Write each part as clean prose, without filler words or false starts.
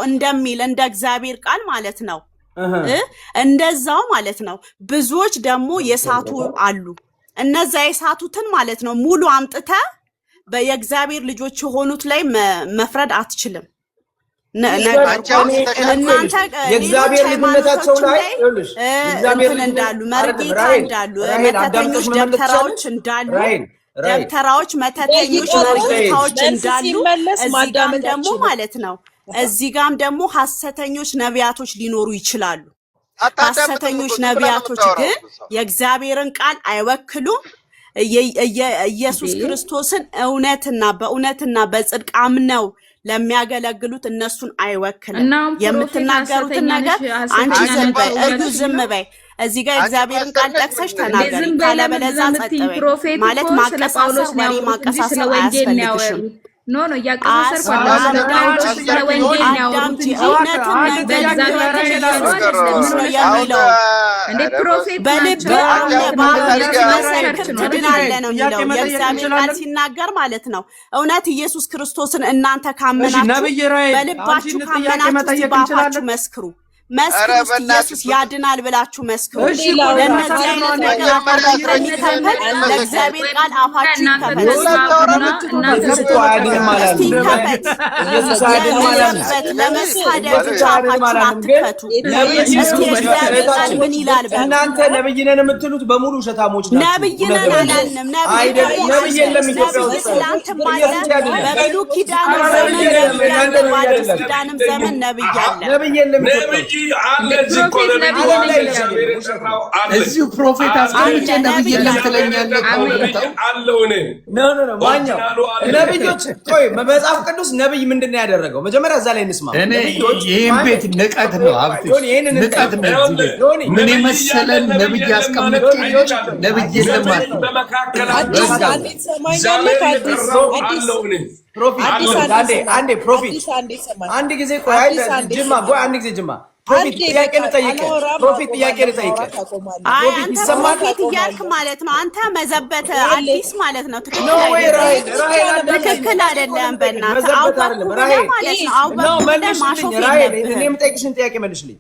እንደሚል እንደ እግዚአብሔር ቃል ማለት ነው እንደዛው ማለት ነው ብዙዎች ደግሞ የሳቱ አሉ እነዛ የሳቱትን ማለት ነው ሙሉ አምጥተ በየእግዚአብሔር ልጆች የሆኑት ላይ መፍረድ አትችልም እናንተ የእግዚአብሔር ልጅነታቸው ላይ እግዚአብሔር እንዳሉ መርጌታ እንዳሉ መተተኞች ደብተራዎች እንዳሉ ደብተራዎች መተተኞች መርጌታዎች እንዳሉ እዚህ ጋም ደግሞ ማለት ነው እዚህ ጋም ደግሞ ሐሰተኞች ነቢያቶች ሊኖሩ ይችላሉ ሐሰተኞች ነቢያቶች ግን የእግዚአብሔርን ቃል አይወክሉም ኢየሱስ ክርስቶስን እውነትና በጽድቅ አምነው ለሚያገለግሉት እነሱን አይወክልም የምትናገሩትን ነገር አንቺ ዝም በይ እዚህ ጋር እግዚአብሔርን ቃል ጠቅሰሽ ተናገሪ ካለበለዛ ጸጥ በይ ማለት ማቀሳሰር ወሬ ማቀሳሰር አያስፈልግሽም ኖ ያቀሳሰር ቋንቋዎች ስለወንጌል ያወሩት የሚለው እንደ ፕሮፌት በልብ ትድናለ ነው የሚለው የእግዚአብሔር ቃል ሲናገር ማለት ነው እውነት ኢየሱስ ክርስቶስን እናንተ ካመናችሁ በልባችሁ ካመናችሁ ባፋችሁ መስክሩ ኢየሱስ ያድናል ብላችሁ መስክሩ ለነዚህ አይነት ነገር ለእግዚአብሔር ቃል አፋችሁ ይከፈት ለመሳደብ አፋችሁን አትክፈቱ ምን ይላል እናንተ ነብይ ነን የምትሉት በሙሉ ውሸታሞች ናችሁ ነብይ ነን አላልንም ነብይ የለም ኢትዮጵያ ውስጥ በብሉይ ኪዳን ዘመን ነብይ አለ ነብይ የለም ኢትዮጵያ እዚሁ ፕሮፌት አስቀምጬ ነብይ የለም ትለኛለህ ማኛው ነብዮች ቆይ መጽሐፍ ቅዱስ ነብይ ምንድነው ያደረገው መጀመሪያ እዛ ላይ እንስማ ይሄን ቤት ንቀት ነው ንቀት ነው ምን የመሰለን ነብይ አስቀምጬ ነብይ የለም አንድ ጊዜ ቆይ ጅማ ፕሮፌት ጥያቄ ልጠይቅ ፕሮፌት ጥያቄ ልጠይቅ ፕሮፌት ይሰማል እያልክ ማለት ነው አንተ መዘበተ አዲስ ማለት ነው ትክክል አይደለም በእናትህ እኔም ጠይቅሽን ጥያቄ መልሽልኝ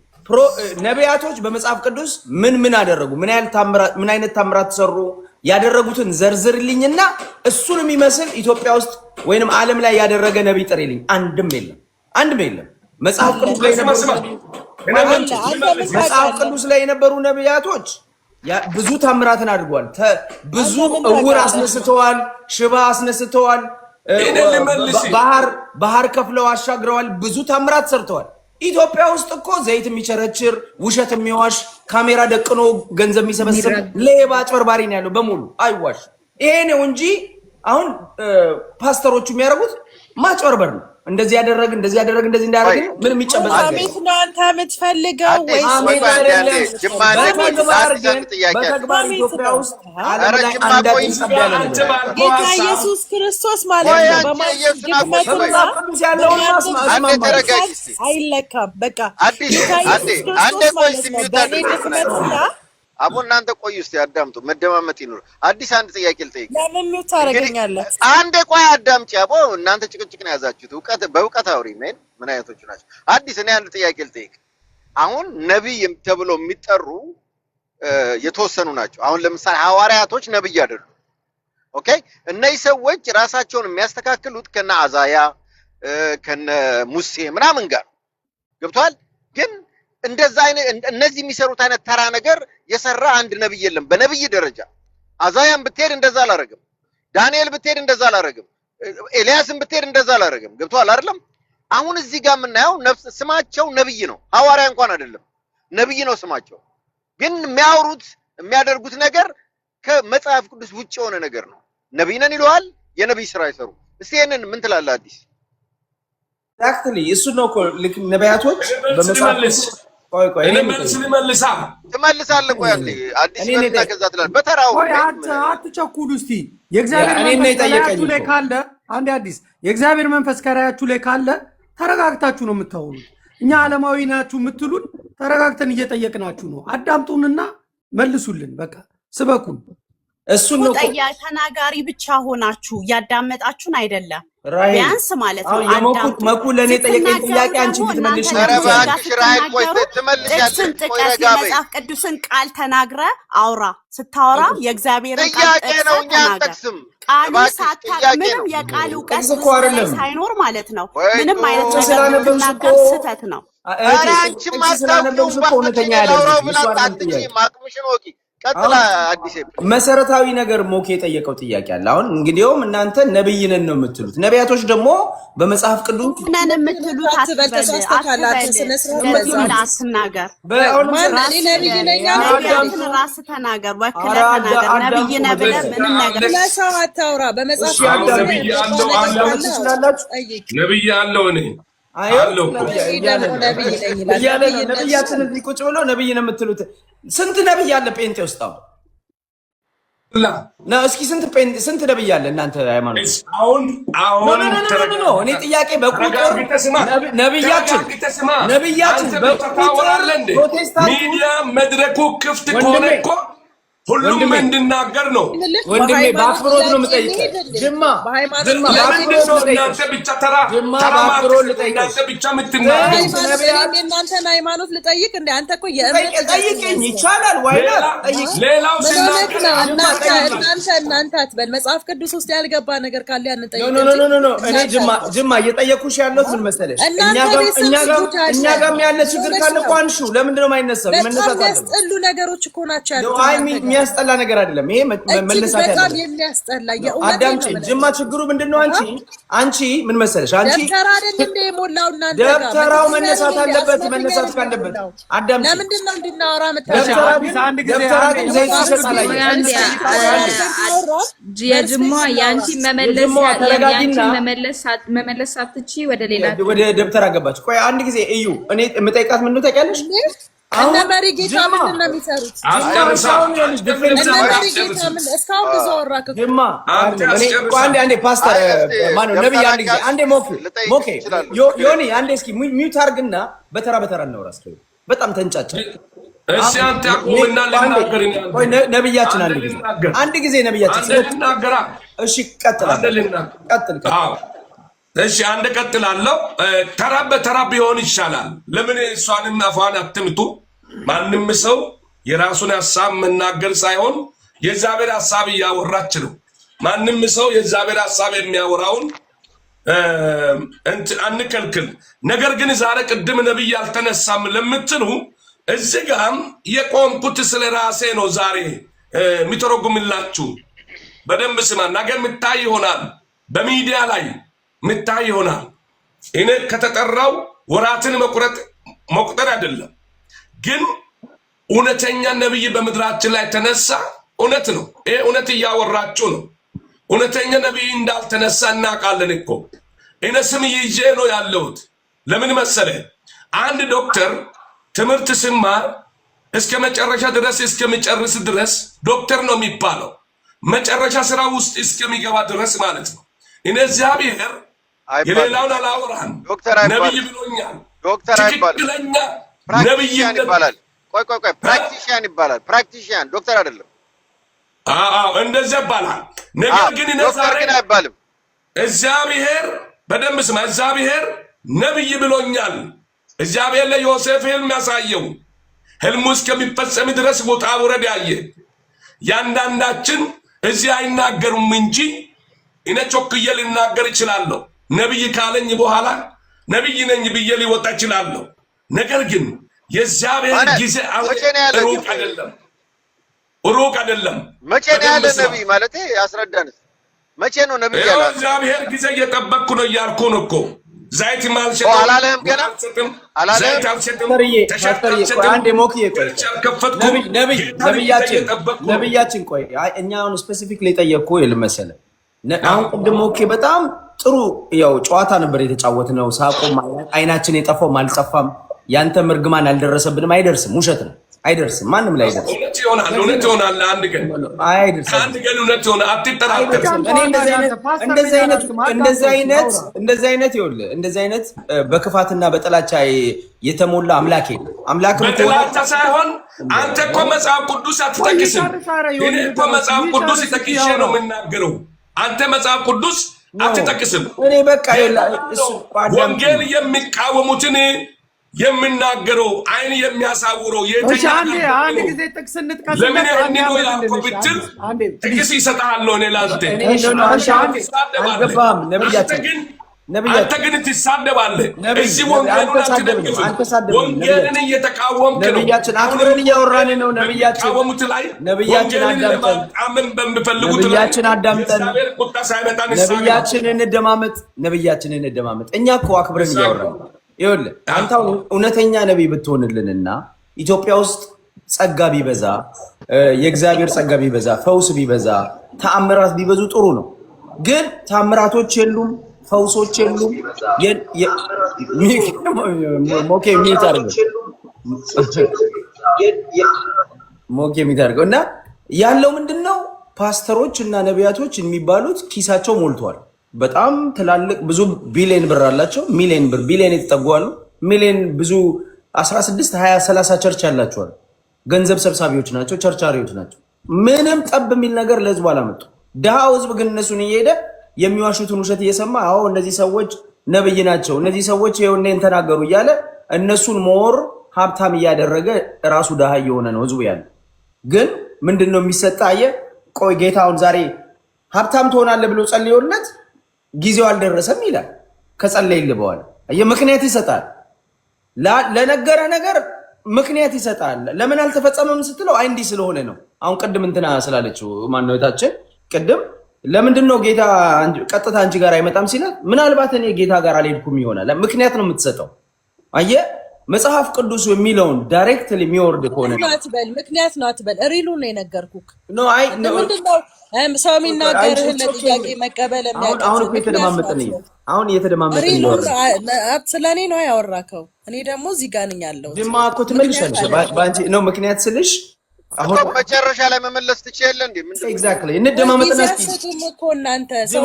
ነቢያቶች በመጽሐፍ ቅዱስ ምን አደረጉ ምን አይነት ታምራት ተሰሩ ያደረጉትን ዘርዝርልኝና እሱን የሚመስል ኢትዮጵያ ውስጥ ወይንም ዓለም ላይ ያደረገ ነብይ ጥሪልኝ አንድም የለም መጽሐፍ ቅዱስ ላይ የነበሩ ነቢያቶች ብዙ ታምራትን አድርጓል ብዙ እውር አስነስተዋል ሽባ አስነስተዋል ባህር ከፍለው አሻግረዋል ብዙ ታምራት ሰርተዋል ኢትዮጵያ ውስጥ እኮ ዘይት የሚቸረችር ውሸት የሚዋሽ ካሜራ ደቅኖ ገንዘብ የሚሰበስብ ሌባ አጭበርባሪ ነው ያለው በሙሉ አይዋሽ ይሄ ነው እንጂ አሁን ፓስተሮቹ የሚያደርጉት ማጭበርበር ነው እንደዚህ ያደረግ እንደዚህ እንዳደረግ ምንም ይጨበጣል አሜት ነው አንተ የምትፈልገው ወይስ በተግባር ኢትዮጵያ ውስጥ ዓለም ላይ አንዳች ጌታ ኢየሱስ ክርስቶስ ማለት ነው በማስገመቱና ያለውን ማስማማት አይለካም በቃ ጌታ ኢየሱስ ክርስቶስ ማለት ነው በኔትመትና አቦ እናንተ ቆዩ እስቲ አዳምጡ መደማመጥ ይኑር አዲስ አንድ ጥያቄ ልጠይቅ ለምን ነው ታረጋኛለህ አንዴ ቆይ አዳምጪ አቦ እናንተ ጭቅጭቅ ነው ያዛችሁት በእውቀት አውሪ ምን አይነቶቹ ናቸው አዲስ እኔ አንድ ጥያቄ ልጠይቅ አሁን ነብይ ተብሎ የሚጠሩ የተወሰኑ ናቸው አሁን ለምሳሌ ሐዋርያቶች ነብይ አይደሉም ኦኬ እነዚህ ሰዎች ራሳቸውን የሚያስተካክሉት ከነ አዛያ ከነ ሙሴ ምናምን ጋር ገብቷል ግን እንደዛ አይነት እነዚህ የሚሰሩት አይነት ተራ ነገር የሰራ አንድ ነብይ የለም በነብይ ደረጃ አዛያን ብትሄድ እንደዛ አላረግም ዳንኤል ብትሄድ እንደዛ አላረግም ኤልያስን ብትሄድ እንደዛ አላረግም ገብቷል አይደለም አሁን እዚህ ጋር የምናየው ስማቸው ነብይ ነው ሐዋርያ እንኳን አይደለም ነብይ ነው ስማቸው ግን የሚያደርጉት ነገር ከመጽሐፍ ቅዱስ ውጪ የሆነ ነገር ነው ነብይ ነን ይሏል የነብይ ስራ ይሰሩ እስቲ ይሄንን ምን ትላለህ አዲስ ኤግዛክትሊ እሱ ነው እኮ ነቢያቶች በመጽሐፍ ቆይ እኔ ትመልሳለህ ቆይ አዲስ ነውና ከዛ ትላለህ በተራው አትቸኩሉ እስቲ የእግዚአብሔር መንፈስ ላይ ካለ አንዴ አዲስ የእግዚአብሔር መንፈስ ከራያችሁ ላይ ካለ ተረጋግታችሁ ነው የምታወሩት እኛ ዓለማዊ ናችሁ የምትሉን ተረጋግተን እየጠየቅናችሁ ነው አዳምጡንና መልሱልን በቃ ስበኩን እሱን ነው ተናጋሪ ብቻ ሆናችሁ ያዳመጣችሁን አይደለም። ቢያንስ ማለት ነው መኩ ለኔ ጠየቀኝ ጥያቄ አንቺ ብትመልሽ መጽሐፍ ቅዱስን ቃል ተናግረ አውራ። ስታወራ የእግዚአብሔርን ቃል ተናግረ ቃሉ ሳታውቅ ምንም የቃል እውቀት ሳይኖር ማለት ነው ምንም አይነት ነገር ብትናገር ስህተት ነው። አንቺም አታውቂውም እውነተኛ አይደለም። ቀጥላ አዲስ መሰረታዊ ነገር ሞኬ የጠየቀው ጥያቄ አለ። አሁን እንግዲያውም እናንተ ነብይ ነን ነው የምትሉት። ነቢያቶች ደግሞ በመጽሐፍ ቅዱስ ነን የምትሉት አትናገር። ራስ ተናገር፣ ወክለህ ተናገር። ነብይ ነህ ብለህ ምንም ነገር ለሰው አታውራ። በመጽሐፍ ነብይ አለው እኔ ነብያችን እዚህ ቁጭ ብሎ ነብይ ነው የምትሉት። ስንት ነብይ አለ ጴንጤ ውስጥ? እስኪ ስንት ነብይ አለ እናንተ ሃይማኖት? እኔ ጥያቄ በቁጥር ነብያችን በቁጥር ፕሮቴስታንት ሚዲያ መድረኩ ክፍት ከሆነ እኮ ሁሉም እንድናገር ነው። ወንድሜ በአክብሮት ነው የምጠይቀው። ጅማ እናንተ ብቻ ተራ እናንተ ብቻ የምትናገሩ እናንተን ሃይማኖት ልጠይቅ እንደ አንተ እኮ የእምነት ጠይቀኝ ይቻላል። ሌላው እናንተ አትበል። መጽሐፍ ቅዱስ ውስጥ ያልገባ ነገር ካለ ያን ጠይቅ። እኔ ጅማ እየጠየኩሽ ያለሁት ምን መሰለሽ፣ እኛ ጋርም ያለ ችግር ካለ እኮ አንሺው። ለምንድን ነው የማይነሳው? መነሳት አለበት። ያስጠሉ ነገሮች እኮ ናቸው ያሉት። የሚያስጠላ ነገር አይደለም ይሄ። መለሳት በጣም የሚያስጠላ የእውነት አዳምጪ ጅማ። ችግሩ ምንድነው? አንቺ ምን መሰለሽ፣ አንቺ ደብተራ አይደል እንደ ሞላው እና ደብተራው መነሳት አለበት። መነሳት ካለበት አዳምጪ። ለምንድን ነው እንድናወራ ደብተራ ግን ዘይት ይሰጣል። የጅማ ያንቺ መመለስ ሳትችይ ወደ ሌላ ወደ ደብተራ ገባች። ቆይ አንድ ጊዜ እዩ። እኔ የምጠይቃት ምን ነው ታውቂያለሽ? እነ መሪ ጌታ ምንድን ነው የሚሰሩት? እስካሁን ብዙ አወራክ እኮ። አንዴ ፓስተር ማነው ነብይ፣ አንድ ጊዜ አንዴ ሞኬ ዮኒ አንዴ እስኪ ሚውት አድርግና በተራ እናውራ። እስኪ በጣም ተንጫጫ። እሺ አንተ አቁምና ልናገር። ነብያችን አንድ ጊዜ ነብያችን ልናገራ። እሺ ቀጥል። እሺ አንድ ቀጥላለሁ። ተራ በተራ ቢሆን ይሻላል። ለምን እሷንና አፏን አትምቱ? ማንም ሰው የራሱን ሐሳብ መናገር ሳይሆን የእግዚአብሔር ሐሳብ እያወራች ነው። ማንም ሰው የእግዚአብሔር ሐሳብ የሚያወራውን አንከልክል። ነገር ግን ዛሬ ቅድም ነብይ አልተነሳም ለምትሉ እዚህ ጋም የቆምኩት ስለ ራሴ ነው። ዛሬ የሚተረጉምላችሁ በደንብ ስማ። ነገ ምታይ ይሆናል፣ በሚዲያ ላይ ምታይ ይሆናል። እኔ ከተጠራው ወራትን መቁጠር አይደለም፣ ግን እውነተኛ ነብይ በምድራችን ላይ ተነሳ። እውነት ነው። ይሄ እውነት እያወራችሁ ነው። እውነተኛ ነብይ እንዳልተነሳ እናውቃለን እኮ። እኔ ስም ይዤ ነው ያለሁት። ለምን መሰለ? አንድ ዶክተር ትምህርት ሲማር እስከ መጨረሻ ድረስ እስከሚጨርስ ድረስ ዶክተር ነው የሚባለው። መጨረሻ ስራ ውስጥ እስከሚገባ ድረስ ማለት ነው። እኔ እግዚአብሔር የሌላውን አላወራም። ነብይ ብሎኛል። ዶክተር ትክክለኛ ነብይ ይባላል። ቆይ ፕራክቲሽያን ይባላል። ፕራክቲሽያን ዶክተር አይደለም። እንደዚያ ይባላል። ነገር ግን ዶክተር ግን አይባልም። እግዚአብሔር በደንብ ስማ። እግዚአብሔር ነብይ ብሎኛል። እግዚአብሔር ለዮሴፍ ህልም ያሳየው፣ ህልሙ እስከሚፈጸም ድረስ ውጣ ውረድ ያየ። ያንዳንዳችን እዚህ አይናገሩም እንጂ እኔ ቾክዬ ልናገር እችላለሁ። ነብይ ካለኝ በኋላ ነብይ ነኝ ብዬ ሊወጣ እችላለሁ። ነገር ግን የእግዚአብሔር ጊዜ ሩቅ አይደለም። መቼ ነው ያለ ነብይ ማለት ያስረዳን። መቼ ነው ነብይ ያለ? እግዚአብሔር ጊዜ እየጠበቅኩ ነው እያልኩ ነው እኮ። ዘይት ማልሸጥ አላለህም ገና አላለህም። አንዴ ሞክዬ ቆይ ነብያችን ቆይ እኛ አሁን ስፔሲፊክሊ ጠየቅኩ ይልመሰለ አሁን ቅድም ሞኬ በጣም ጥሩ ያው ጨዋታ ነበር የተጫወትነው። ሳቆም አይናችን የጠፋው አልጠፋም። ያንተ ምርግማን አልደረሰብንም። አይደርስም፣ ውሸት ነው። አይደርስም፣ ማንም ላይ አይደርስም። ይሆናል አንድ ቀን እውነት ይሆናል። አትጠራጠር። እኔ እንደዚህ አይነት በክፋትና በጥላቻ የተሞላ አምላክ በጥላቻ ሳይሆን አንተ እኮ መጽሐፍ ቅዱስ አትጠቅስም። እኔ እኮ መጽሐፍ ቅዱስ ጠቅሼ ነው የምናገረው። አንተ መጽሐፍ ቅዱስ አትጠቅስም። እኔ በቃ ወንጌል የሚቃወሙትን የሚናገረው አይን የሚያሳውረው አንድ ጊዜ ጥቅስ እንጥቀስ። ለምን እንዲኖ ያልኩ ብትል ጥቅስ ይሰጣለሁ። እኔ ላንተ አልገባም። አንተ ግን ትሳደባለህ። እዚህ ወንጌሉን አትደግፍም። ወንጌልን እየተቃወምክ ነው። ነብያችን አክብረን እያወራን ነው። ነብያችን ላይ ወንጌልን ለማጣመም በሚፈልጉት ላይ ነብያችን አዳምጠን፣ ቁጣ ሳይመጣ ነብያችን እንደማመጥ እኛ እኮ አክብረን እያወራን ነው። ይኸውልህ አንተ እውነተኛ ነቢይ ብትሆንልንና ኢትዮጵያ ውስጥ ጸጋ ቢበዛ፣ የእግዚአብሔር ጸጋ ቢበዛ፣ ፈውስ ቢበዛ፣ ተአምራት ቢበዙ ጥሩ ነው። ግን ተአምራቶች የሉም፣ ፈውሶች የሉም። ሞኬ የሚታርገው እና ያለው ምንድነው? ፓስተሮች እና ነቢያቶች የሚባሉት ኪሳቸው ሞልቷል። በጣም ትላልቅ ብዙ ቢሊየን ብር አላቸው። ሚሊየን ብር ቢሊየን የተጠጓሉ። ሚሊየን ብዙ 16 20 30 ቸርች ያላቸዋል። ገንዘብ ሰብሳቢዎች ናቸው፣ ቸርቻሪዎች ናቸው። ምንም ጠብ የሚል ነገር ለህዝቡ አላመጡ። ድሃው ህዝብ ግን እነሱን እየሄደ የሚዋሹትን ውሸት እየሰማ አዎ እነዚህ ሰዎች ነብይ ናቸው፣ እነዚህ ሰዎች ይኸው እኔን ተናገሩ እያለ እነሱን ሞር ሀብታም እያደረገ ራሱ ድሃ እየሆነ ነው ህዝቡ ያለ። ግን ምንድነው የሚሰጣ? አየህ ቆይ ጌታውን ዛሬ ሀብታም ትሆናለህ ብሎ ጸልዮለት ጊዜው አልደረሰም ይላል። ከጸለይልህ በኋላ ምክንያት ይሰጣል። ለነገረ ነገር ምክንያት ይሰጣል። ለምን አልተፈጸመም ስትለው አይ እንዲህ ስለሆነ ነው። አሁን ቅድም እንትና ስላለችው ማነው እህታችን ቅድም ለምንድን ነው ጌታ ቀጥታ አንቺ ጋር አይመጣም ሲላት፣ ምናልባት እኔ ጌታ ጋር አልሄድኩም ይሆናል። ምክንያት ነው የምትሰጠው። አየህ መጽሐፍ ቅዱስ የሚለውን ዳይሬክትሊ የሚወርድ ከሆነ ምክንያት ነው አትበል። ሪሉ ነው የነገርኩህ። ምንድነው ሰው የሚናገርህን ለጥያቄ መቀበል አሁን እኮ የተደማመጠን ስለኔ ነው ያወራከው። እኔ ደግሞ እዚህ ጋር ነኝ ያለሁት። ድማ እኮ ትመልሻለሽ በአንቺ ነው ምክንያት ስልሽ አሁን መጨረሻ ላይ መመለስ ትችያለሽ እንዴ? ምን ኤግዛክትሊ እንደማመጠን እኮ እናንተ ሰው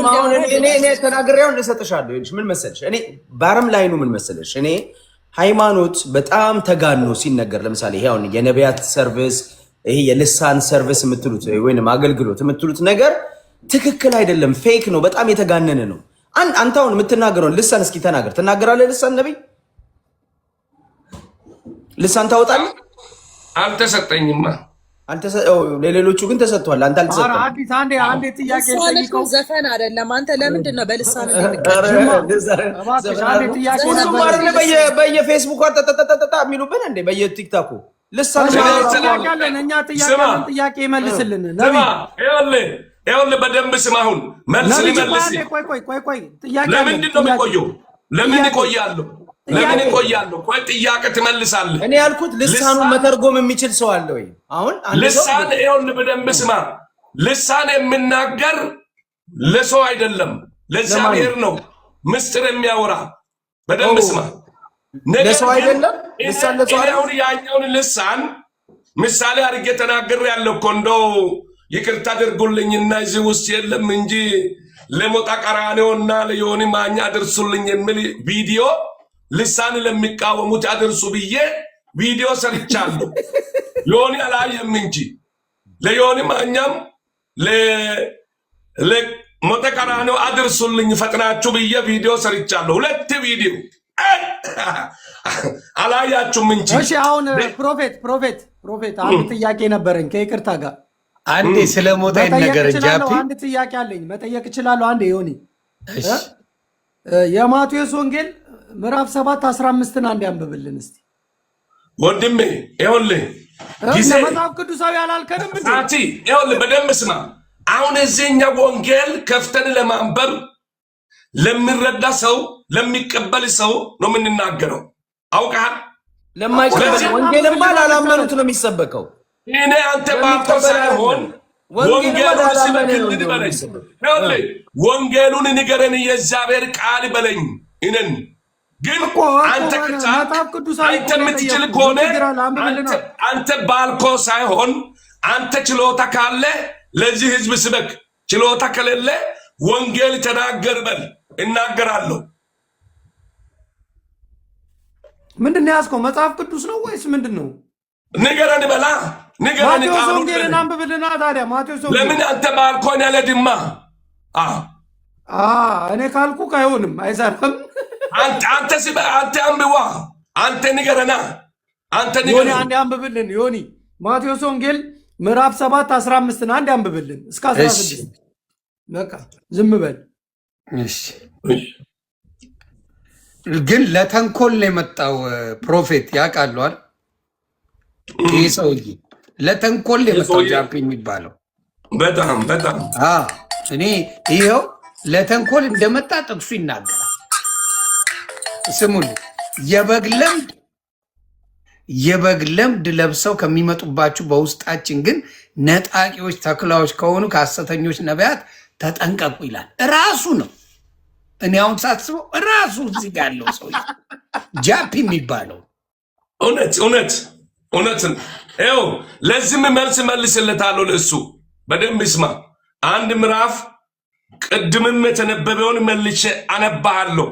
እኔ ተናግሬው እሰጥሻለሁ። ምን መሰለሽ እኔ ባረም ላይ ነው ምን መሰለሽ እኔ ሃይማኖት በጣም ተጋኖ ሲነገር ለምሳሌ ይሄ አሁን የነቢያት ሰርቪስ ይሄ የልሳን ሰርቪስ የምትሉት ወይንም አገልግሎት የምትሉት ነገር ትክክል አይደለም፣ ፌክ ነው፣ በጣም የተጋነነ ነው። አንተ አሁን የምትናገረውን ልሳን እስኪ ተናገር። ትናገራለህ ልሳን ነብይ? ልሳን ታወጣለህ? አልተሰጠኝማ። ለሌሎቹ ግን ተሰጥቷል። አንተ አልተሰጠም። አዲስ አንዴ ጥያቄ ጠይቀው። ዘፈን አይደለም። አንተ ለምንድን ነው በልሳን በየፌስቡክ ተጠጠጠ የሚሉብን እንዴ? በየቲክታኩ ልሳን እኛ ጥያቄ ይመልስልን። ይኸውልህ በደንብ ስማ። አሁን መልስ ሊመልስ ቆይ ለምንድን ነው የሚቆየው? ለምን ይቆያለሁ? ቆይ ጥያቄ ትመልሳለህ። እኔ ያልኩት ልሳኑን መተርጎም የሚችል ሰው አለ ወይ? አሁን ልሳን ይኸውልህ በደንብ ስማ። ልሳን የምናገር ለሰው አይደለም ለእግዚአብሔር ነው። ምስጢር የሚያወራ በደንብ ስማ። ለሰው አይደለም ልሳን ለሰው አይደለም። አሁን ያኛውን ልሳን ምሳሌ አድርጌ ተናገር ያለው እኮ እንደው ይቅርታ አድርጉልኝና እዚህ ውስጥ የለም እንጂ ለሞጣ ቀራኔውና ለዮኒ ማኛ አድርሱልኝ የሚል ቪዲዮ ልሳን ለሚቃወሙት አድርሱ ብዬ ቪዲዮ ሰርቻለሁ። ዮኒ አላየም እንጂ ለዮኒ ማኛም ለሞጣ ቀራኔው አድርሱልኝ ፈጥናችሁ ብዬ ቪዲዮ ሰርቻለሁ። 2 ቪዲዮ አላያችሁም እንጂ። እሺ አሁን ፕሮፌት አንድ ጥያቄ ነበረኝ ከይቅርታ ጋር አንዴ ስለሞታ ነገር ጃፒ አንድ ጥያቄ አለኝ መጠየቅ እችላለሁ? አንዴ ዮኒ የማቴዎስ ወንጌል ምዕራፍ 7:15 አንዴ አንብብልን እስቲ ወንድሜ። ይኸውልህ ጊዜ መጽሐፍ ቅዱሳዊ አላልከንም እንዴ? ይኸውልህ በደንብ ስማ። አሁን እዚህኛ ወንጌል ከፍተን ለማንበብ ለሚረዳ ሰው ለሚቀበል ሰው ነው የምንናገረው። አውቃል ለማይቀበል ወንጌልማ ላላመኑት ነው የሚሰበከው። እኔ አንተ ባልከው ሳይሆን ወንጌሉን ንገረን፣ የእግዚአብሔር ቃል በለኝ። እነን ግን አንተ የምትችል ከሆነ አንተ ባልከው ሳይሆን አንተ ችሎታ ካለ ለዚህ ህዝብ ስበክ፣ ችሎታ ከሌለ ወንጌል ተናገር በል። እናገራለሁ። ምንድን ነው ያዝከው? መጽሐፍ ቅዱስ ነው ወይስ ምንድን ነው? ንገረን በላ ንገረን። ማቴዎስ ወንጌልን አንብብልና ታዲያ። ማቴዎስ ወንጌል ለምን አንተ ባልኮን ያለ ድማ እኔ ካልኩ አይሆንም፣ አይሰራም። አንተ ሲበ አንተ አንብዋ፣ አንተ ንገረና፣ አንተ ንገረና። ዮኒ አንዴ አንብብልን። ዮኒ ማቴዎስ ወንጌል ምዕራፍ 7 15 አንዴ አንብብልን እስከ 16። በቃ ዝም በል እሺ። ግን ለተንኮል የመጣው ፕሮፌት ያውቃሉ አይደል? ይህ ሰውዬ ለተንኮል የመጣው ጃምፕ የሚባለው በጣም እኔ ይኸው ለተንኮል እንደመጣ ጥቅሱ ይናገራል። ስሙን የበግ ለምድ ለብሰው ከሚመጡባችሁ በውስጣችን ግን ነጣቂዎች ተኩላዎች ከሆኑ ከሐሰተኞች ነቢያት ተጠንቀቁ ይላል። ራሱ ነው። እኔ አሁን ሳስበው ራሱ እዚህ ጋር ያለው ሰው ጃፒ የሚባለው እውነትን ይኸው ለዚህም መልስ መልስለታለሁ። ለእሱ በደንብ ይስማ። አንድ ምዕራፍ ቅድምም የተነበበውን መልሼ አነባሃለሁ።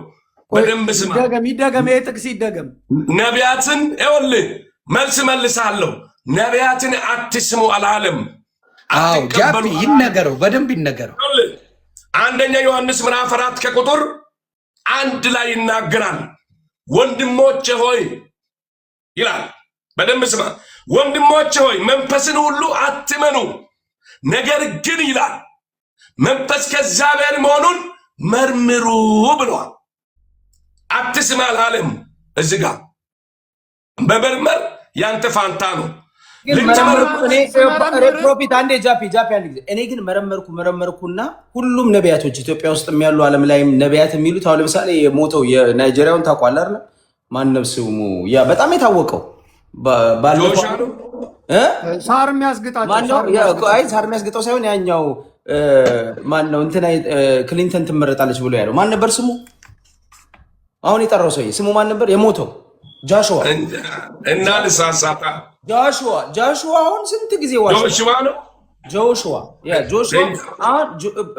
በደንብ ስማ። ይደገም፣ ይሄ ጥቅስ ይደገም። ነቢያትን ይኸውልህ መልስ መልሳለሁ። ነቢያትን አትስሙ አላለም። ጃፒ ይነገረው፣ በደንብ ይነገረው። አንደኛ ዮሐንስ ምዕራፍ 4 ከቁጥር 1 ላይ ይናገራል። ወንድሞቼ ሆይ ይላል። በደንብ ስማ። ወንድሞቼ ሆይ መንፈስን ሁሉ አትመኑ፣ ነገር ግን ይላል መንፈስ ከእግዚአብሔር መሆኑን መርምሩ ብለዋል። አትስማ አላለም። እዚህ ጋር በመርመር ያንተ ፋንታ ነው። ፕሮፊት አንዴ ጃፒ አንድ ጊዜ እኔ ግን መረመርኩና ሁሉም ነቢያቶች ኢትዮጵያ ውስጥ ያሉ ዓለም ላይም ነቢያት የሚሉት አሁን ለምሳሌ የሞተው የናይጄሪያውን ታውቃለህ አይደል? ማን ነው ስሙ? ያ በጣም የታወቀው ባለፈው ሳር የሚያስግጣው ሳይሆን ያኛው ማን ነው እንትና ክሊንተን ትመረጣለች ብሎ ያለው ማን ነበር ስሙ? አሁን የጠራው ሰውዬ ስሙ ማን ነበር? የሞተው ጆሹዋ እና ልሳሳታ ጆሹዋ አሁን ስንት ጊዜ ጆሹዋ ነው። ጆሹዋ አሁን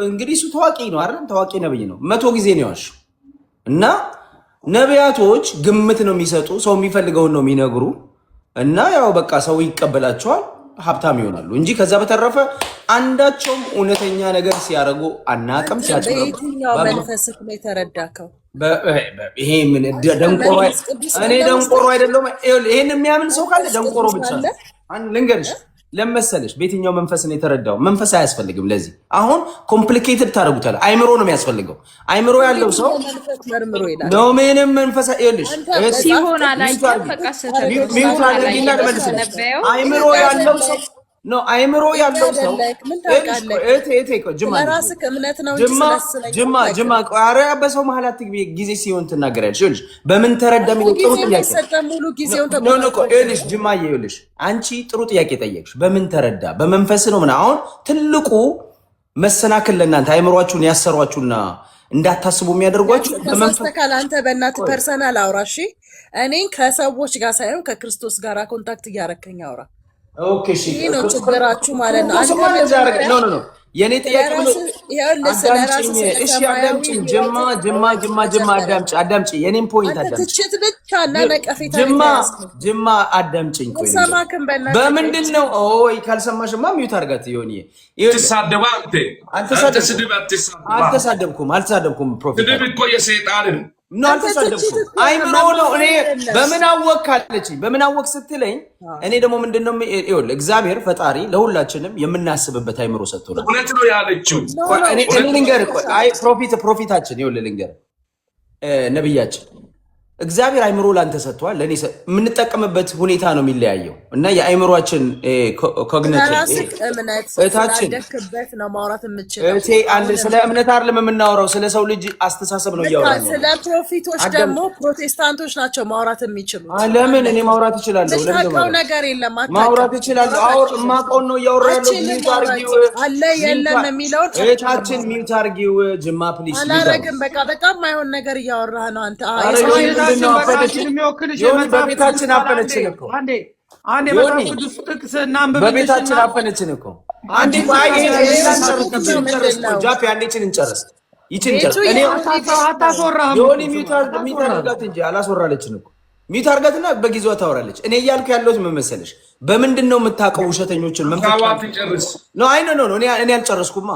እንግዲህ እሱ ታዋቂ ነው አይደል? ታዋቂ ነብይ ነው። 100 ጊዜ ነው ያዋሸው። እና ነቢያቶች ግምት ነው የሚሰጡ፣ ሰው የሚፈልገውን ነው የሚነግሩ። እና ያው በቃ ሰው ይቀበላቸዋል፣ ሀብታም ይሆናሉ እንጂ ከዛ በተረፈ አንዳቸውም እውነተኛ ነገር ሲያደርጉ አናቅም። በየትኛው መንፈስ ነው የተረዳከው? ይሄ ምን ደንቆሮ? እኔ ደንቆሮ አይደለም። ይሄን የሚያምን ሰው ካለ ደንቆሮ ብቻ ነው። ልንገርሽ ለመሰለሽ በየትኛው መንፈስ ነው የተረዳው? መንፈስ አያስፈልግም። ለዚህ አሁን ኮምፕሊኬትድ ታደርጉታል። አይምሮ ነው የሚያስፈልገው። አይምሮ ያለው ሰው ነው። ምንም መንፈስ ይኸውልሽ ሲሆን አላየም። አይምሮ ያለው ሰው ነው። አይምሮ ያለው ሰው ጅማ ኧረ በሰው መሀል አትግቢ። ጊዜ ሲሆን ትናገሪያለሽ። ይኸውልሽ በምን ተረዳ የሚለው ጥሩ ጥያቄ ጅማ ይኸውልሽ አንቺ ጥሩ ጥያቄ ጠየቅሽ። በምን ተረዳ? በመንፈስ ነው ምናምን። አሁን ትልቁ መሰናክል ለእናንተ አይምሯችሁን ያሰሯችሁና እንዳታስቡ የሚያደርጓችሁ በመንፈስ። አንተ በእናትህ ፐርሰናል አውራ እሺ። እኔን ከሰዎች ጋር ሳይሆን ከክርስቶስ ጋር ኮንታክት እያረከኝ አውራ። ኦኬ እሺ፣ ነው ችግራችሁ ማለት ነው። ኖ የኔ ጥያቄ ነው። እሺ አዳምጪኝ፣ አዳምጪ የኔን ፖይንት አዳምጪ። ጅማ አዳምጪኝ። በምንድን ነው ኦይ ካልሰማሽማ ሚዩት አድርጋት። ይሆን ትሳደባ አልተሳደብኩም። ፕሮፌት ስድብ እኮ የሰይጣን ነው። አይምሮ ነው። እኔ በምን አወቅ ካለችኝ በምን አወቅ ስትለኝ እኔ ደግሞ ምንድነው ይኸውልህ እግዚአብሔር ፈጣሪ ለሁላችንም የምናስብበት አይምሮ ሰጥቶናል። እውነት ነው ያለችው። እኔ ልንገርህ፣ ፕሮፊታችን ይኸውልህ ልንገርህ፣ ነብያችን እግዚአብሔር አይምሮ ላንተ ሰጥቷል፣ ለኔ የምንጠቀምበት ሁኔታ ነው የሚለያየው። እና የአይምሮአችን ኮግኒቲቭ እታችን ነው ማውራት የምችለው። አንድ ስለ እምነት አይደለም የምናወራው፣ ስለ ሰው ልጅ አስተሳሰብ ነው እያወራን። ስለ ፕሮፊቶች ደግሞ ፕሮቴስታንቶች ናቸው ማውራት የሚችሉት። ለምን እኔ ማውራት እችላለሁ? ለምን ነገር የለም ማውራት እችላለሁ። የማውቀውን ነው እያወራ ያለው። ሚውት አርጊው አለ የለም የሚለው እታችን ሚውት አርጊው። ጅማ ፕሊስ አላረግም። በቃ በጣም ማይሆን ነገር እያወራህ ነው አንተ። በቤታችን አፈለችን እኮ አንዴ መጽሐፍ ቅዱስ ጥቅስ እናንብብ። በቤታችን አፈነችን እኮ አንዴ ጃፒ አንዴችን እንጨርስ። ይችን እኔ አታስወራህም። ዮኒ ሚውት አድርጋት እንጂ አላስወራለችን እኮ ሚውት አድርጋትና በጊዜዋ ታወራለች። እኔ እያልኩ ያለሁት ምን መሰለሽ፣ በምንድን ነው የምታውቀው ውሸተኞችን? እኔ አልጨረስኩማ።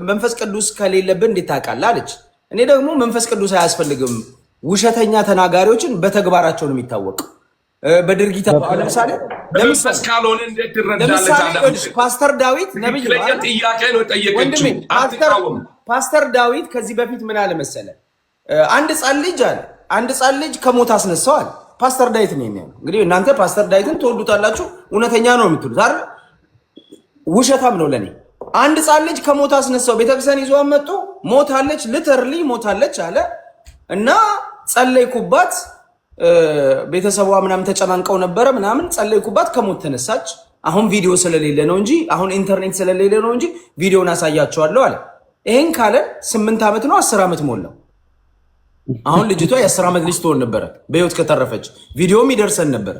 መንፈስ ቅዱስ ከሌለብን እንዴት ታውቃለህ አለች። እኔ ደግሞ መንፈስ ቅዱስ አያስፈልግም፣ ውሸተኛ ተናጋሪዎችን በተግባራቸው ነው የሚታወቅ። በድርጊት ለምሳሌ ካልሆነ እንዴት ትረዳለህ? ፓስተር ዳዊት ነብይ ነው። ጥያቄ ነው ጠየቀችው። ፓስተር ዳዊት ከዚህ በፊት ምን አለ መሰለ፣ አንድ ሕፃን ልጅ ከሞት አስነሳዋል። ፓስተር ዳዊት ነው የሚያለው። እንግዲህ እናንተ ፓስተር ዳዊትን ትወዱታላችሁ፣ እውነተኛ ነው የምትሉት አይደል? ውሸታም ነው ለኔ። አንድ ሕፃን ልጅ ከሞት አስነሳው፣ ቤተክርስቲያን ይዞ መጥቶ ሞታለች፣ ሊተርሊ ሞታለች አለ እና ጸለይኩባት። ቤተሰቧ ምናምን ተጨናንቀው ነበረ ምናምን፣ ጸለይኩባት፣ ከሞት ተነሳች። አሁን ቪዲዮ ስለሌለ ነው እንጂ አሁን ኢንተርኔት ስለሌለ ነው እንጂ ቪዲዮን አሳያቸዋለሁ አለ። ይሄን ካለ 8 ዓመት ነው 10 ዓመት ሞላው። አሁን ልጅቷ የ10 ዓመት ልጅ ትሆን ነበረ በህይወት ከተረፈች፣ ቪዲዮም ይደርሰን ነበረ።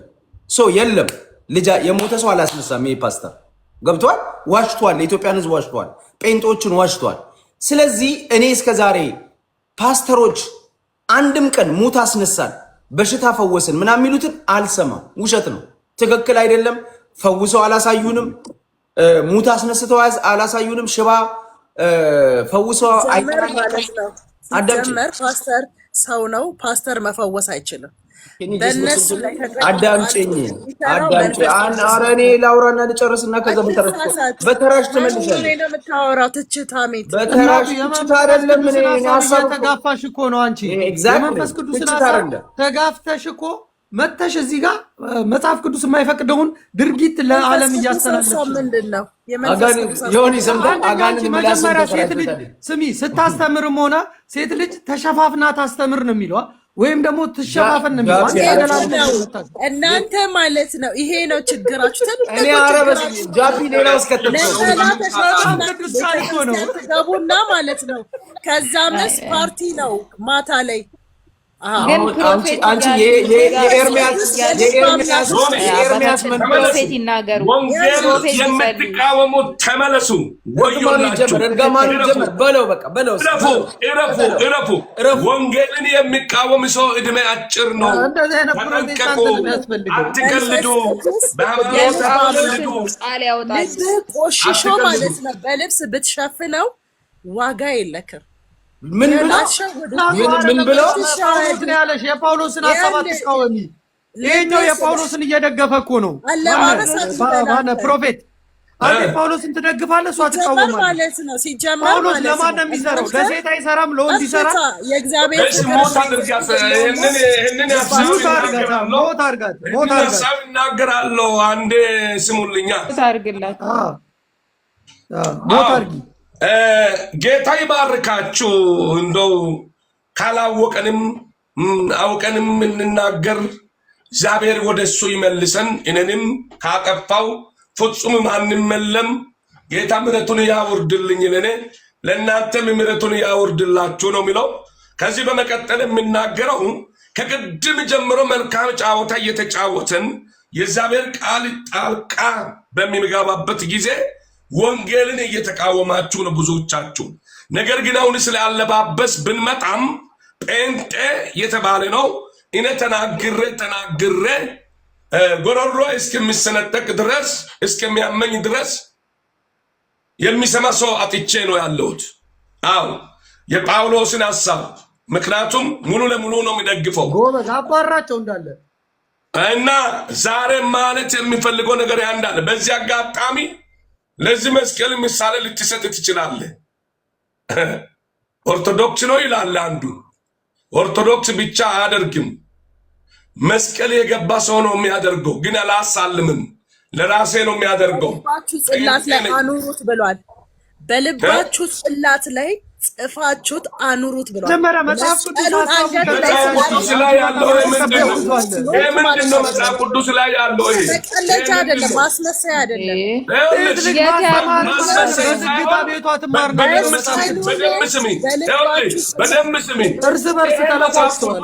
የለም ልጅ የሞተ ሰው አላስነሳም። ይሄ ፓስተር ገብቷል፣ ዋሽቷል፣ የኢትዮጵያን ህዝብ ዋሽቷል፣ ጴንጦችን ዋሽቷል። ስለዚህ እኔ እስከዛሬ ፓስተሮች አንድም ቀን ሙት አስነሳን፣ በሽታ ፈወስን ምናምን የሚሉትን አልሰማም። ውሸት ነው፣ ትክክል አይደለም። ፈውሰው አላሳዩንም፣ ሙት አስነስተው አላሳዩንም፣ ሽባ ፈውሰው ሲጀመር ፓስተር ሰው ነው። ፓስተር መፈወስ አይችልም። በእነሱ ላይ አዳምጪኝ። ኧረ እኔ ላውራና ልጨርስና ከዛ በተራሽ ትመልሻለሽ። የምታወራው ትችት ሐሜት በተራሽ ትችት አይደለም። ሀሳብ ተጋፋሽ እኮ ነው አንቺ። የመንፈስ ቅዱስን ሀሳብ ተጋፍተሽ እኮ መተሽ እዚህ ጋር መጽሐፍ ቅዱስ የማይፈቅደውን ድርጊት ለዓለም እያስተላለፍሽ ምንድን ነው? መጀመሪያ ሴት ልጅ ስሚ፣ ስታስተምርም ሆነ ሴት ልጅ ተሸፋፍና ታስተምር ነው የሚለዋ ወይም ደግሞ ትሸፋፈን ነው የሚለው። እናንተ ማለት ነው። ይሄ ነው ችግራችሁ። ገቡና ማለት ነው። ከዛ መስ ፓርቲ ነው ማታ ላይ አንቺ የኤርሚያስ ፕሮፌት ይናገሩ። የምትቃወሙት ተመለሱ። እረፉ። ወንጌልን የሚቃወም ሰው እድሜ አጭር ነው። ተጠንቀቁ፣ አትቀልዱ፣ በሃይማኖት አትቀልዱ። ቆሽሾ ማለት ነው። በልብስ ብትሸፍነው ዋጋ የለክም። ምን ብለው ያለሽ የጳውሎስን ሀሳብ አትቃወሚ። ይሄኛው የጳውሎስን እየደገፈ እኮ ነው። ፕሮፌት አንተ ጳውሎስን ትደግፋለህ፣ እሷ ትቃወማለች። ጳውሎስ ለማን ነው የሚሰራው? ለሴት አይሰራም፣ ለወንድ ይሰራል። የእግዚአብሔር ሞት አድርጋት እናገራለሁ። አንዴ ስሙልኛ፣ ሞት አድርጊ። ጌታ ይባርካችሁ። እንደው ካላወቀንም አውቀንም እንናገር፣ እግዚአብሔር ወደ እሱ ይመልሰን። እኔንም ካጠፋው ፍጹም አንመለም። ጌታ ምሕረቱን ያውርድልኝ፣ ለኔ ለእናንተም ምሕረቱን ያውርድላችሁ ነው የሚለው። ከዚህ በመቀጠል የምናገረው ከቅድም ጀምሮ መልካም ጫወታ እየተጫወተን የእግዚአብሔር ቃል ጣልቃ በሚገባበት ጊዜ ወንጌልን እየተቃወማችሁ ነው ብዙዎቻችሁ። ነገር ግን አሁን ስለ አለባበስ ብንመጣም ጴንጤ የተባለ ነው። እኔ ተናግሬ ጎሮሮ እስከሚሰነጠቅ ድረስ እስከሚያመኝ ድረስ የሚሰማ ሰው አጥቼ ነው ያለሁት። አዎ የጳውሎስን ሐሳብ ምክንያቱም ሙሉ ለሙሉ ነው የሚደግፈው። ጎበዝ አባራቸው እንዳለ እና ዛሬ ማለት የሚፈልገው ነገር ያንዳለ በዚህ አጋጣሚ ለዚህ መስቀል ምሳሌ ልትሰጥ ትችላለህ። ኦርቶዶክስ ነው ይላል አንዱ። ኦርቶዶክስ ብቻ አያደርግም፣ መስቀል የገባ ሰው ነው የሚያደርገው። ግን አላሳልምም፣ ለራሴ ነው የሚያደርገው። በልባችሁ ጽላት ላይ አኑሩት ብሏል። በልባችሁ ጽላት ላይ ጽፋችሁት አኑሩት ብሏል። መጀመሪያ መጽሐፍ ቅዱስ ላይ ያለው ምንድን ነው? መጽሐፍ ቅዱስ ላይ ያለው ይሄ መቀለጃ አይደለም፣ ማስመሰያ አይደለም። ቤቷ ትማር ነው። በደንብ ስሚ። እርስ በርስ ተለቋስተዋል።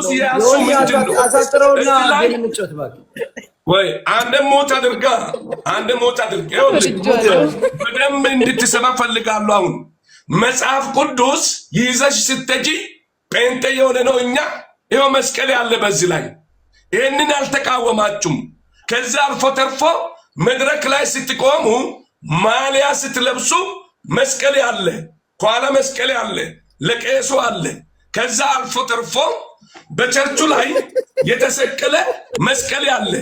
ወይ አንድ ሞት አድርጋ በደንብ እንድትሰማ ፈልጋለሁ። አሁን መጽሐፍ ቅዱስ ይዘሽ ስትጂ ጴንጤ የሆነ ነው። እኛ ይኸው መስቀል ያለ በዚህ ላይ ይህንን አልተቃወማችሁም። ከዛ አልፎ ተርፎ መድረክ ላይ ስትቆሙ ማሊያ ስትለብሱ መስቀል ያለ ኋላ መስቀል ያለ ለቄሱ አለ። ከዛ አልፎ ተርፎ በቸርቹ ላይ የተሰቀለ መስቀል ያለ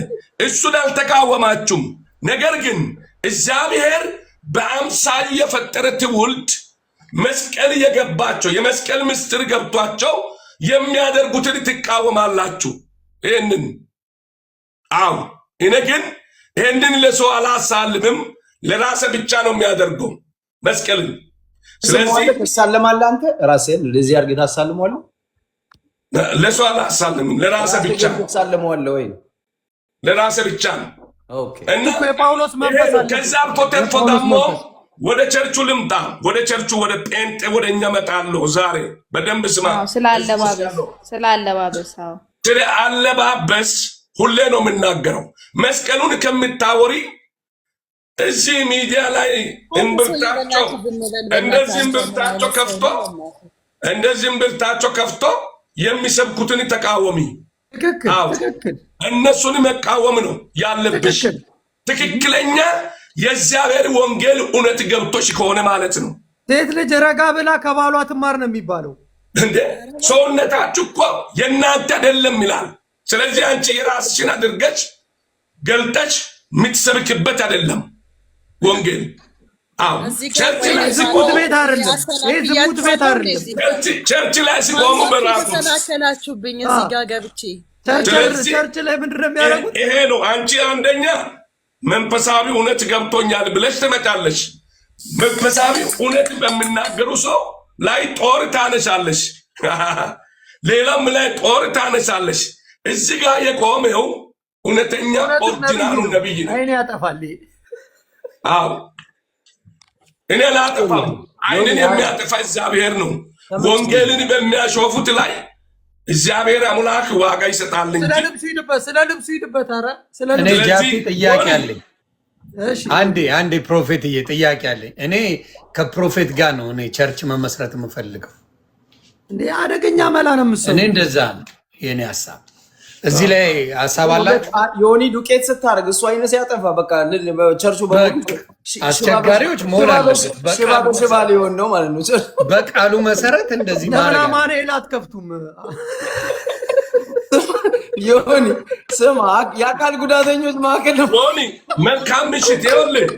እሱን አልተቃወማችሁም። ነገር ግን እግዚአብሔር በአምሳል የፈጠረ ትውልድ መስቀል የገባቸው የመስቀል ምስጢር ገብቷቸው የሚያደርጉትን ትቃወማላችሁ። ይህንን አው እኔ ግን ይህንን ለሰው አላሳልምም፣ ለራሴ ብቻ ነው የሚያደርገው መስቀልን። ስለዚህ ትሳለማለህ አንተ ራስህን ለዚህ አድርገህ ታሳልመዋለህ። ለሰው አላሳልምም፣ ለራሴ ብቻ ታሳልመዋለህ ወይ ለራሴ ብቻ ነው። እና የጳውሎስ መንፈስ አለ። ከዛ አልፎ ተርፎ ደግሞ ወደ ቸርቹ ልምጣ፣ ወደ ቸርቹ ወደ ጴንጤ ወደ እኛ መጣለሁ። ዛሬ በደንብ ስማ። ስለ አለባበስ ሁሌ ነው የምናገረው። መስቀሉን ከምታወሪ እዚህ ሚዲያ ላይ እንብርታቸው እንደዚህ እምብርታቸው ከፍቶ የሚሰብኩትን ተቃወሚ። እነሱን መቃወም ነው ያለብሽ። ትክክለኛ የእግዚአብሔር ወንጌል እውነት ገብቶሽ ከሆነ ማለት ነው። ሴት ልጅ ረጋ ብላ ከባሏ ትማር ነው የሚባለው። እንዴ ሰውነታችሁ እኮ የእናንተ አይደለም ይላል። ስለዚህ አንቺ የራስሽን አድርገሽ ገልጠሽ የምትሰብክበት አይደለም ወንጌል። ቸርች ላይ ዝሙት ቤት አይደለም። ዝሙት ቤት አይደለም። ቸርች ላይ ሲቆሙ በራሱ ተናከላችሁብኝ። እዚህ ጋር ገብቼ ቸርች ላይ ምንድን ነው የሚያደርጉት? ይሄ ነው። አንቺ አንደኛ መንፈሳዊ እውነት ገብቶኛል ብለሽ ትመጣለሽ። መንፈሳዊ እውነት በሚናገሩ ሰው ላይ ጦር ታነሳለሽ፣ ሌላም ላይ ጦር ታነሳለሽ። እዚህ ጋር የቆመው እውነተኛ ኦሪጂናሉ ነብይ ነው። አይኔ ያጠፋል። አዎ እኔ አላጠፋም። አይንን የሚያጠፋ እግዚአብሔር ነው። ወንጌልን በሚያሾፉት ላይ እግዚአብሔር አምላክ ዋጋ ይሰጣል እንጂ ስለ ልብሱ ሂድበት። ኧረ እኔ ጃፒ ጥያቄ አለኝ። አንዴ ፕሮፌትዬ ጥያቄ አለኝ። እኔ ከፕሮፌት ጋር ነው እኔ ቸርች መመስረት የምፈልገው። እንዴ አደገኛ መላ ነው የምትሰው። እኔ እንደዛ ነው የኔ ሀሳብ። እዚህ ላይ ሀሳብ አላችሁ? ዮኒ ዱቄት ስታደርግ እሱ አይነት ሲያጠፋ በቃ ቸርቹ አስቸጋሪዎች መሆን አለበት። ሽባ ሊሆን ነው ማለት ነው። በቃሉ መሰረት እንደዚህ ማድረግ ማንኤል አትከፍቱም። ዮኒ ስማ፣ የአካል ጉዳተኞች ማዕከል ነው። ዮኒ መልካም ምሽት። ይኸውልህ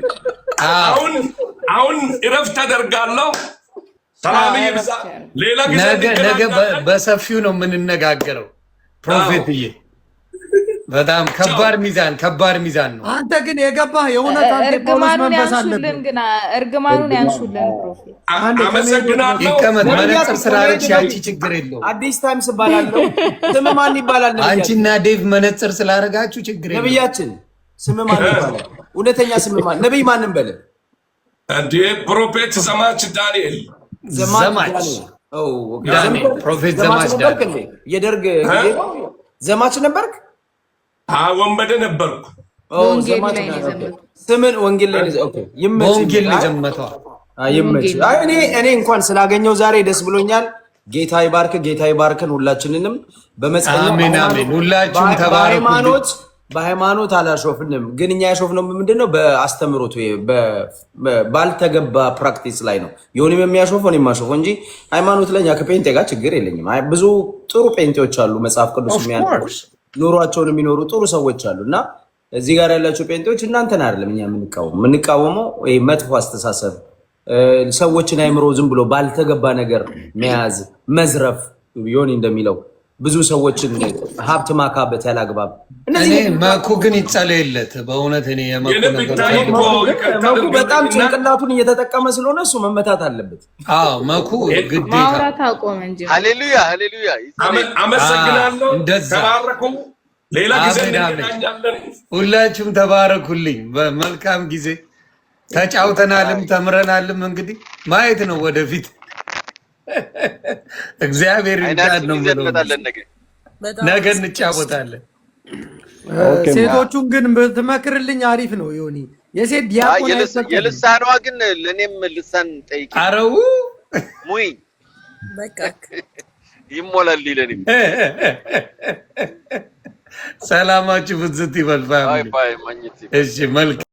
አሁን እረፍት አደርጋለሁ። ሰላም ይብዛ። ሌላ ጊዜ ነገ በሰፊው ነው የምንነጋገረው። ፕሮፌትዬ በጣም ከባድ ሚዛን ነው። አንተ ግን የገባህ የእውነት እርግማኑን ያንሱልን፣ ግን እርግማኑን ያንሱልን። ፕሮፌት አመሰግናለሁ። ይቀመጥ። መነጽር ስላደረግሽ አንቺ ችግር የለውም። አዲስ ታይምስ እባላለሁ። ስም ማን ይባላል? አንቺና ዴቭ መነጽር ስላደረጋችሁ ችግር የለውም። ነብያችን ስም ማን ይባላል? እውነተኛ ስም ማን? ነብይ ማንን በለ እንዴ? ፕሮፌት ዘማች ዳንኤል። ፕሮፌት ዘማች ዳንኤል የደርግ ዘማች ነበርክ? ወንበደ ነበርኩ። ስምን ወንጌል ላይ ዘመተዋል። እኔ እንኳን ስላገኘው ዛሬ ደስ ብሎኛል። ጌታ ይባርክ፣ ጌታ ይባርክን ሁላችንንም። አሜን አሜን። ሁላችሁም ተባረኩ። በሃይማኖት አላሾፍንም፣ ግን እኛ ያሾፍነው ምንድነው? በአስተምሮት ባልተገባ ፕራክቲስ ላይ ነው። የሆነም የሚያሾፈው እኔም የማሾፈው እንጂ ሃይማኖት ላይ እኛ ከጴንጤ ጋር ችግር የለኝም። ብዙ ጥሩ ጴንጤዎች አሉ፣ መጽሐፍ ቅዱስ የሚያነቡ ኑሯቸውን የሚኖሩ ጥሩ ሰዎች አሉ። እና እዚህ ጋር ያላቸው ጴንጤዎች እናንተን አይደለም እኛ የምንቃወመው መጥፎ አስተሳሰብ፣ ሰዎችን አይምሮ ዝም ብሎ ባልተገባ ነገር መያዝ፣ መዝረፍ፣ ዮኒ እንደሚለው ብዙ ሰዎችን ሀብት ማካበት ያላግባብ። እኔ መኩ ግን ይጸለይለት በእውነት። እኔ መኩ በጣም ጭንቅላቱን እየተጠቀመ ስለሆነ እሱ መመታት አለበት። አዎ መኩ ግዴታ። ማውራት አቆመ እንጂ። ሃሌሉያ ሃሌሉያ። አመሰግናለሁ። ተባረኩ። ሌላ ጊዜ እንገናኛለን። ሁላችሁም ተባረኩልኝ። በመልካም ጊዜ ተጫውተናልም ተምረናልም። እንግዲህ ማየት ነው ወደፊት። እግዚአብሔር ይርዳን ነው። ነገ እንጫወታለን። ሴቶቹን ግን ብትመክርልኝ አሪፍ ነው። ዮኒ የሴት ዲያቆን የልሳኗ ግን ለኔም ልሳን ጠይቂ። አረው ሙይ በቃ ይሞላል ለኔም። ሰላማችሁ ብዝት ይበል ፋሚሊ። ባይ ባይ ማግኘት። እሺ መልካም